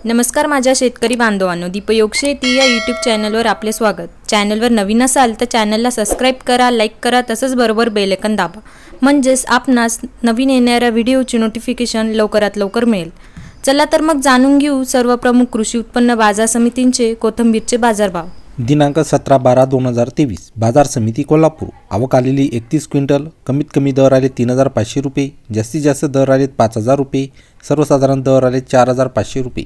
नमस्कार माझ्या शेतकरी बांधवांनो, दीपयोग शेती या यूट्यूब चॅनलवर आपले स्वागत। चॅनलवर नवीन असाल तर चॅनलला सबस्क्राइब करा, लाईक करा, तसंच बरोबर बेल आयकॉन दाबा, म्हणजेच आपणास नवीन येणाऱ्या व्हिडिओची नोटिफिकेशन लवकरात लवकर मिळेल। चला तर मग जाणून घेऊ सर्व प्रमुख कृषी उत्पन्न बाजार समितींचे कोथिंबीरचे बाजारभाव। दिनांक 17/12/2023 बाजार समिती कोल्हापूर। आवक आलेली 31 क्विंटल। कमीत कमी दर आले 3500 रुपये, जास्तीत जास्त दर आले 5000 रुपये, सर्वसाधारण दर आले 4500 रुपये।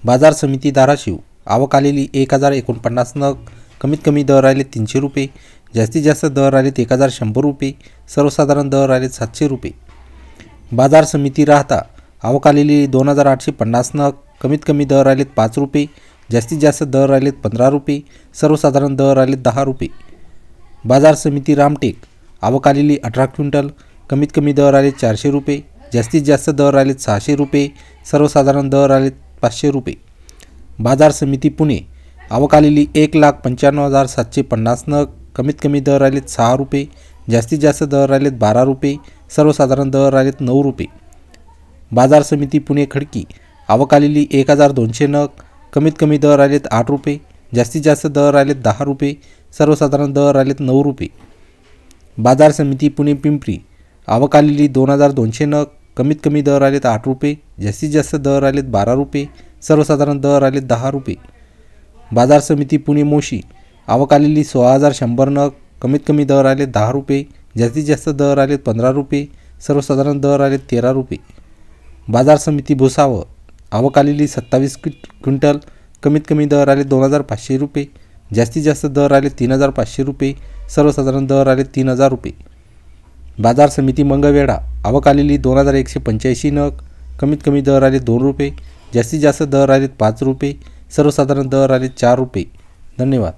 बाजार समिती धाराशिव। आवक आलेली 1049 नग। कमीत कमी दर आले 300 रुपये, जास्तीत जास्त दर आले 1100 रुपये, सर्वसाधारण दर आले 700 रुपये। बाजार समिती राहता। आवक आलेली 2850 नग। कमीत कमी दर आले 5 रुपये, जास्तीत जास्त दर आले 15 रुपये, सर्वसाधारण दर आले 10 रुपये। बाजार समिती रामटेक। आवक आलेली 18 क्विंटल। कमीत कमी दर आले 400 रुपये, जास्तीत जास्त दर आले 600 रुपये, सर्वसाधारण दर आले 500 रुपये। बाजार समिती पुणे। आवक आलेली 1,95,750 नग। कमीत कमी दर आले 6 रुपये, जास्तीत जास्त दर आले 12 रुपये, सर्वसाधारण दर आले 9 रुपये। बाजार समिती पुणे खडकी। आवक आलेली 1200 नग। कमीत कमी दर आले 8 रुपये, जास्तीत जास्त दर आले 10 रुपये, सर्वसाधारण दर आले 9 रुपये। बाजार समिती पुणे पिंपरी। आवक आलेली 2200 नग। कमीत कमी दर आले 8 रुपये, जास्तीत जास्त दर आले 12 रुपये, सर्वसाधारण दर आले 10 रुपये। बाजार समिती पुणे मोशी। आवक आलेली 16100 नग। कमीत कमी दर आले 10 रुपये, जास्तीत जास्त दर आले 15 रुपये, सर्वसाधारण दर आले 13 रुपये। बाजार समिती भुसावळ। आवक आलेली 27 क्विंटल। कमीत कमी दर आले 2500 रुपये, जास्तीत जास्त दर आले 3500 रुपये, सर्वसाधारण दर आले 3000 रुपये। बाजार समिती मंगळवेढा। आवक आलेली 2185 नग। कमीत कमी दर आले 2 रुपये, जास्तीत जास्त दर आले 5 रुपये, सर्वसाधारण दर आले 4 रुपये। धन्यवाद।